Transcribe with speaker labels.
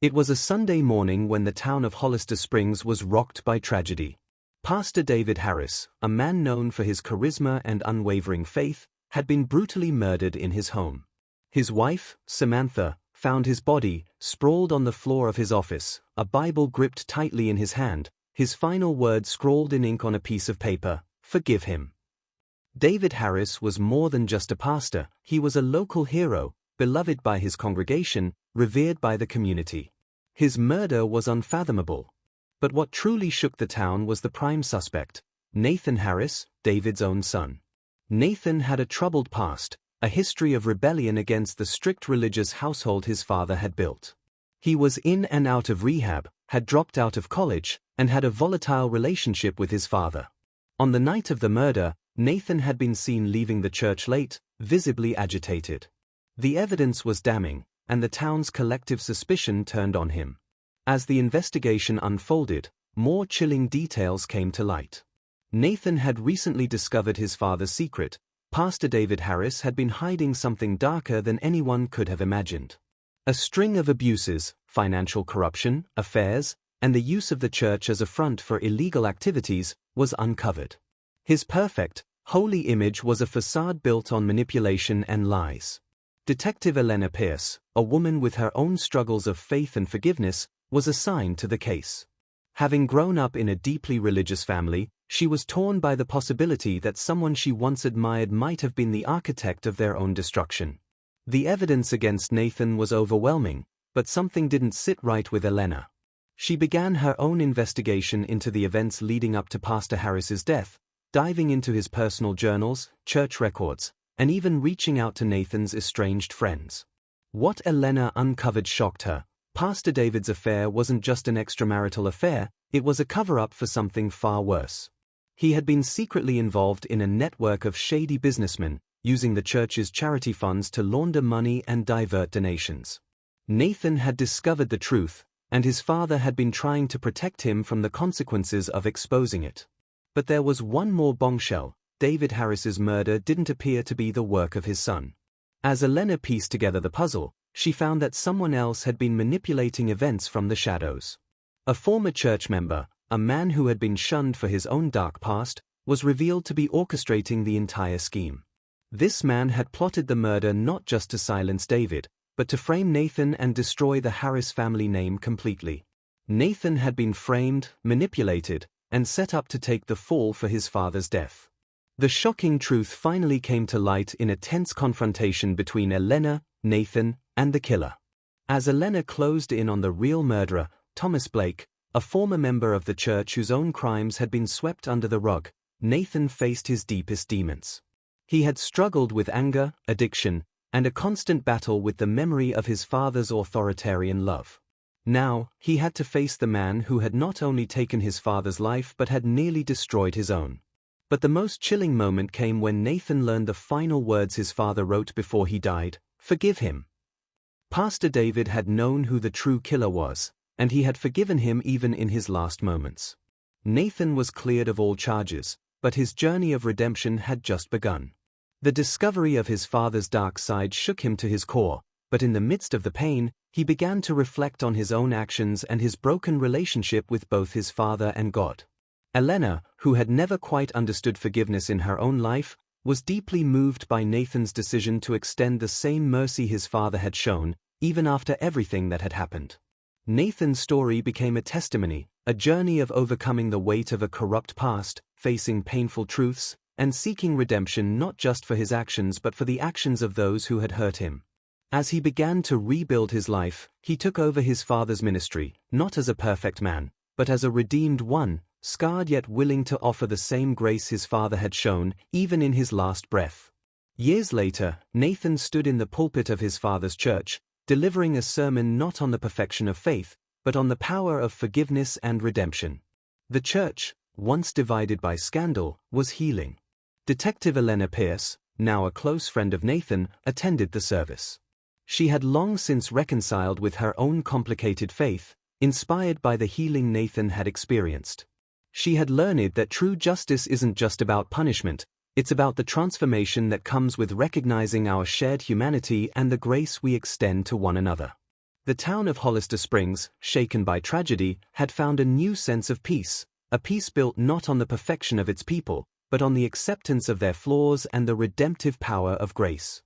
Speaker 1: It was a Sunday morning when the town of Hollister Springs was rocked by tragedy. Pastor David Harris, a man known for his charisma and unwavering faith, had been brutally murdered in his home. His wife, Samantha, found his body, sprawled on the floor of his office, a Bible gripped tightly in his hand, his final words scrawled in ink on a piece of paper, "Forgive him." David Harris was more than just a pastor, he was a local hero, beloved by his congregation, revered by the community. His murder was unfathomable. But what truly shook the town was the prime suspect, Nathan Harris, David's own son. Nathan had a troubled past, a history of rebellion against the strict religious household his father had built. He was in and out of rehab, had dropped out of college, and had a volatile relationship with his father. On the night of the murder, Nathan had been seen leaving the church late, visibly agitated. The evidence was damning, and the town's collective suspicion turned on him. As the investigation unfolded, more chilling details came to light. Nathan had recently discovered his father's secret. Pastor David Harris had been hiding something darker than anyone could have imagined. A string of abuses, financial corruption, affairs, and the use of the church as a front for illegal activities was uncovered. His perfect, holy image was a facade built on manipulation and lies. Detective Elena Pierce, a woman with her own struggles of faith and forgiveness, was assigned to the case. Having grown up in a deeply religious family, she was torn by the possibility that someone she once admired might have been the architect of their own destruction. The evidence against Nathan was overwhelming, but something didn't sit right with Elena. She began her own investigation into the events leading up to Pastor Harris's death, diving into his personal journals, church records, and even reaching out to Nathan's estranged friends. What Elena uncovered shocked her. Pastor David's affair wasn't just an extramarital affair, it was a cover-up for something far worse. He had been secretly involved in a network of shady businessmen, using the church's charity funds to launder money and divert donations. Nathan had discovered the truth, and his father had been trying to protect him from the consequences of exposing it. But there was one more bombshell: David Harris's murder didn't appear to be the work of his son. As Elena pieced together the puzzle, she found that someone else had been manipulating events from the shadows. A former church member, a man who had been shunned for his own dark past, was revealed to be orchestrating the entire scheme. This man had plotted the murder not just to silence David, but to frame Nathan and destroy the Harris family name completely. Nathan had been framed, manipulated, and set up to take the fall for his father's death. The shocking truth finally came to light in a tense confrontation between Elena, Nathan, and the killer. As Elena closed in on the real murderer, Thomas Blake, a former member of the church whose own crimes had been swept under the rug, Nathan faced his deepest demons. He had struggled with anger, addiction, and a constant battle with the memory of his father's authoritarian love. Now, he had to face the man who had not only taken his father's life but had nearly destroyed his own. But the most chilling moment came when Nathan learned the final words his father wrote before he died: "Forgive him." Pastor David had known who the true killer was, and he had forgiven him even in his last moments. Nathan was cleared of all charges, but his journey of redemption had just begun. The discovery of his father's dark side shook him to his core, but in the midst of the pain, he began to reflect on his own actions and his broken relationship with both his father and God. Elena, who had never quite understood forgiveness in her own life, was deeply moved by Nathan's decision to extend the same mercy his father had shown, even after everything that had happened. Nathan's story became a testimony, a journey of overcoming the weight of a corrupt past, facing painful truths, and seeking redemption not just for his actions but for the actions of those who had hurt him. As he began to rebuild his life, he took over his father's ministry, not as a perfect man, but as a redeemed one, scarred yet willing to offer the same grace his father had shown, even in his last breath. Years later, Nathan stood in the pulpit of his father's church, delivering a sermon not on the perfection of faith, but on the power of forgiveness and redemption. The church, once divided by scandal, was healing. Detective Elena Pierce, now a close friend of Nathan, attended the service. She had long since reconciled with her own complicated faith, inspired by the healing Nathan had experienced. She had learned that true justice isn't just about punishment, it's about the transformation that comes with recognizing our shared humanity and the grace we extend to one another. The town of Hollister Springs, shaken by tragedy, had found a new sense of peace, a peace built not on the perfection of its people, but on the acceptance of their flaws and the redemptive power of grace.